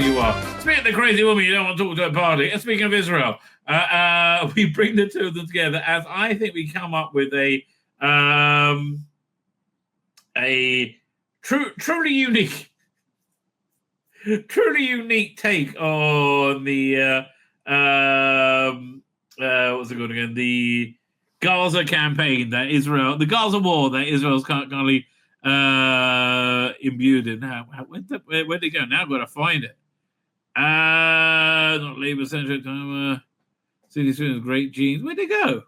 you are. Speaking of the crazy woman you don't want to talk to at a party, and speaking of Israel, we bring the two of them together as I think we come up with a truly unique take on the what's it called again? The Gaza campaign that Israel, the Gaza war that Israel's currently imbued in. Now, where'd it go? Now I've got to find it. Not labor centric. City students, great genes. Where'd it go?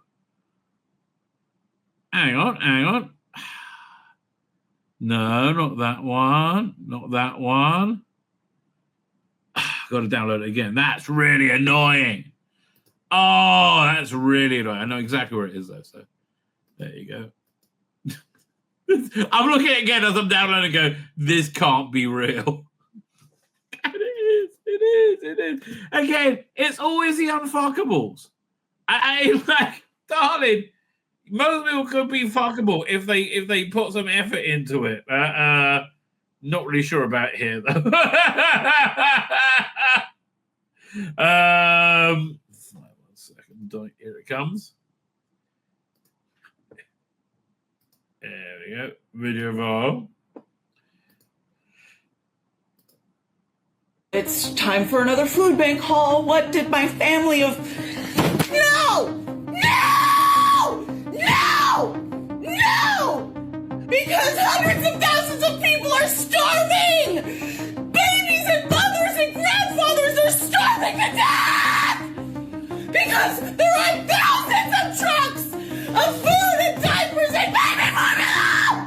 Hang on. No, not that one. Got to download it again. That's really annoying. Oh, that's really annoying. I know exactly where it is, though. So there you go. I'm looking at it again as I'm downloading and go, this can't be real. It is. Again, it's always the unfuckables. I like, darling, most people could be fuckable if they put some effort into it. Not really sure about it here, though. 1 second. Here it comes. There we go. Video volume. It's time for another food bank haul. What did my family of... No! Because hundreds of thousands of people are starving! Babies and mothers and grandfathers are starving to death! Because there are thousands of trucks of food and diapers and baby formula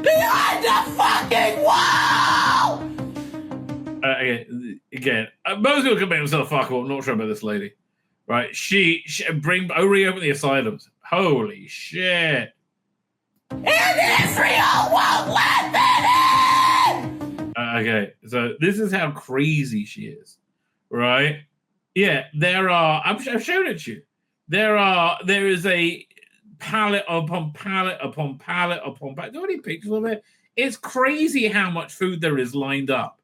behind the fucking wall! Again, most people can make themselves fuckable. I'm not sure about this lady. Right? She reopen the asylums. Holy shit. And Israel won't let that in! Okay, so this is how crazy she is, right? Yeah, there are. I've shown it to you. There is a pallet upon pallet upon pallet upon pallet. Do you have any pictures of it? It's crazy how much food there is lined up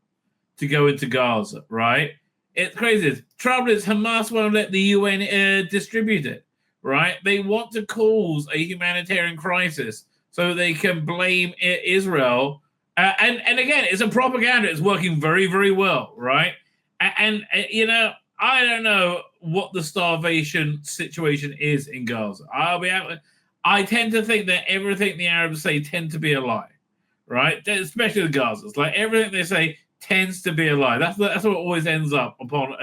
to go into Gaza, right? It's crazy. Trouble is, Hamas won't let the UN distribute it, right? They want to cause a humanitarian crisis so they can blame Israel. And again, it's a propaganda. It's working very, very well, right? And you know, I don't know what the starvation situation is in Gaza. I tend to think that everything the Arabs say tend to be a lie, right? Especially the Gazans. Like everything they say tends to be a lie. That's what always ends up upon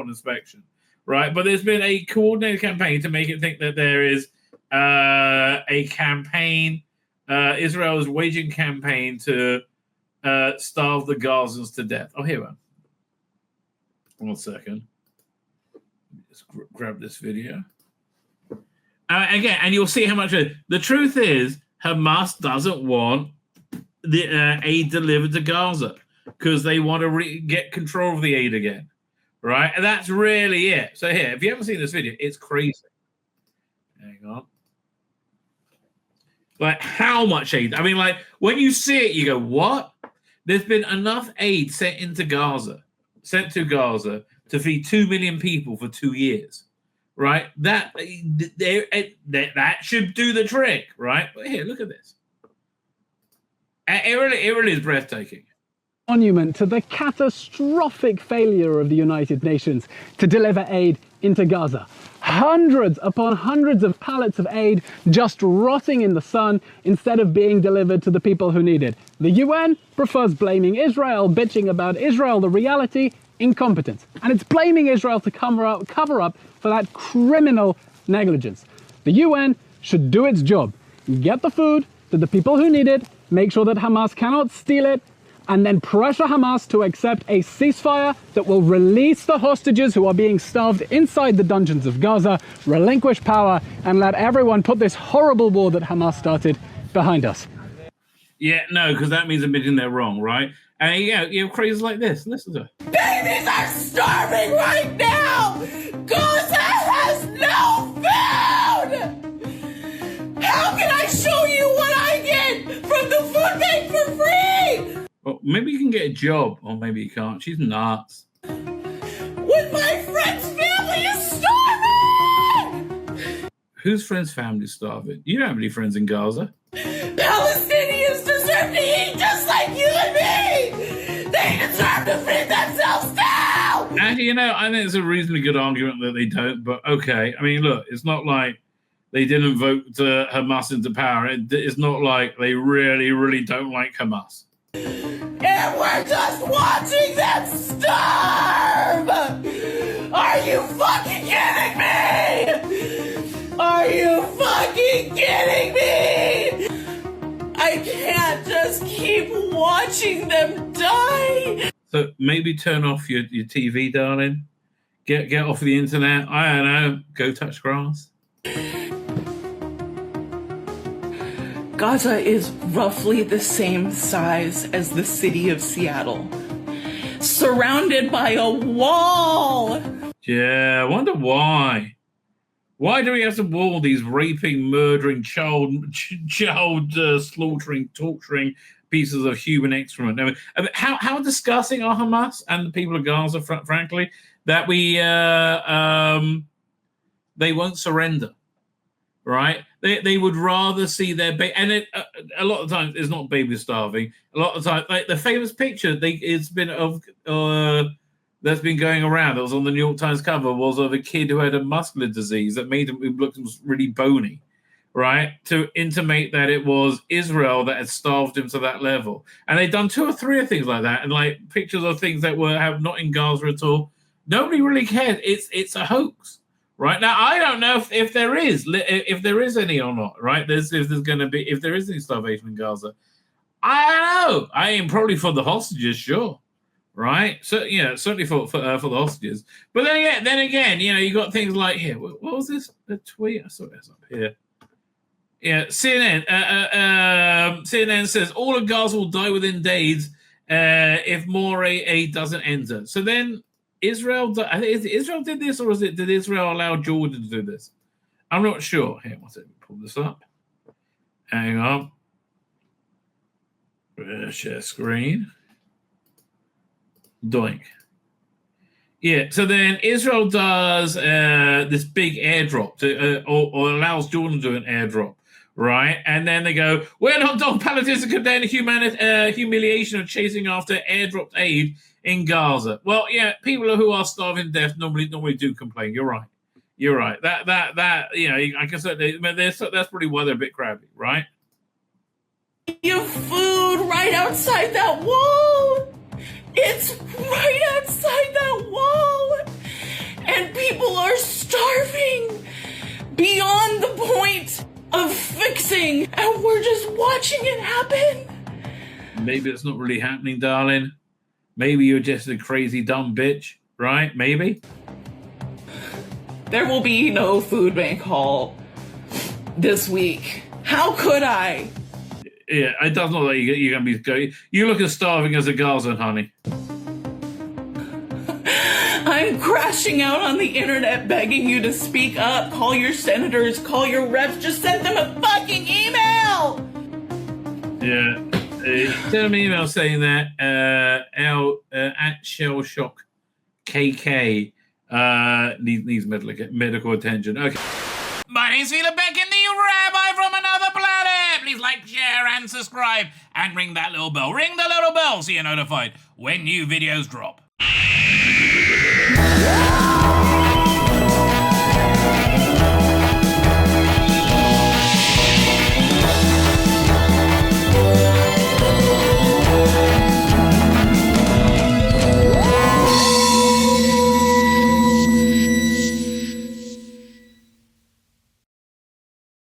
inspection, right? But there's been a coordinated campaign to make it think that there is a campaign. Israel is waging campaign to starve the Gazans to death. Oh, here we go. 1 second. Just grab this video. Again, and you'll see how much. The truth is, Hamas doesn't want the aid delivered to Gaza because they want to get control of the aid again, right? And that's really it. So here, if you haven't seen this video, it's crazy. Hang on. Like, how much aid? I mean, like, when you see it, you go, what? There's been enough aid sent to Gaza to feed 2 million people for 2 years, right? That should do the trick, right? But here, look at this. It really is breathtaking. Monument to the catastrophic failure of the United Nations to deliver aid into Gaza. Hundreds upon hundreds of pallets of aid just rotting in the sun instead of being delivered to the people who need it. The UN prefers blaming Israel, bitching about Israel. The reality, incompetence. And it's blaming Israel to cover up for that criminal negligence. The UN should do its job. Get the food to the people who need it, make sure that Hamas cannot steal it, and then pressure Hamas to accept a ceasefire that will release the hostages who are being starved inside the dungeons of Gaza, relinquish power, and let everyone put this horrible war that Hamas started behind us. Yeah, no, because that means admitting they're wrong, right? And you have crazy like this. Listen to it. Babies are starving right now! Gaza has no food! How can I show you what I get from the food bank for free? Well, maybe you can get a job, or maybe you can't. She's nuts. whose friend's family's starving? You don't have any friends in Gaza. Palestinians deserve to eat just like you and me! They deserve to feed themselves now! And, you know, I think it's a reasonably good argument that they don't, but okay. I mean, look, it's not like they didn't vote Hamas into power. It's not like they really, really don't like Hamas. And we're just watching them starve! Are you fucking kidding me? Are you fucking kidding me? I can't just keep watching them die. So maybe turn off your TV, darling. Get off the internet. I don't know. Go touch grass. Gaza is roughly the same size as the city of Seattle, surrounded by a wall. Yeah, I wonder why. Why do we have to wall these raping, murdering, child slaughtering, torturing pieces of human excrement? I mean, how disgusting are Hamas and the people of Gaza, frankly, that they won't surrender, right? They would rather see their baby, and a lot of times it's not babies starving. A lot of times, like the famous picture it's been of that's been going around, that was on the New York Times cover, was of a kid who had a muscular disease that made him look really bony, right? To intimate that it was Israel that had starved him to that level. And they've done 2 or 3 of things like that, and like pictures of things that have not in Gaza at all. Nobody really cares. It's a hoax, right? Now I don't know if there is any or not, right? If there is any starvation in Gaza, I don't know. I am probably for the hostages, sure. Right, so yeah, certainly for the hostages. But then again, you know, you got things like here. What was this? The tweet? I saw this up here. Yeah, CNN. CNN says all of Gaza will die within days if more aid doesn't enter. So then Israel. I think Israel did this, or did Israel allow Jordan to do this? I'm not sure. Here, let me pull this up. Hang on. Share screen. Doink. Yeah, so then Israel does this big airdrop or allows Jordan to do an airdrop, right? And then they go, we're not dog Palestinians to condemn the humiliation of chasing after airdropped aid in Gaza. Well, yeah, people who are starving to death normally do complain. You're right. That you know, I can say that's probably why they're a bit crabby, right? You food right outside that wall. It's right outside that wall, and people are starving beyond the point of fixing, and we're just watching it happen. Maybe it's not really happening, darling. Maybe you're just a crazy dumb bitch, right? Maybe. There will be no food bank haul this week. How could I? Yeah, it does not look like you're going to be going. You look as starving as a Gazan, honey. I'm crashing out on the internet begging you to speak up. Call your senators, call your reps, just send them a fucking email! Yeah. Send them an email saying that at Shell Shock KK needs medical attention. Okay. My name's Tzvi Lebetkin, the Rabbi from another planet. Please like, share, and subscribe, and ring that little bell. Ring the little bell so you're notified when new videos drop.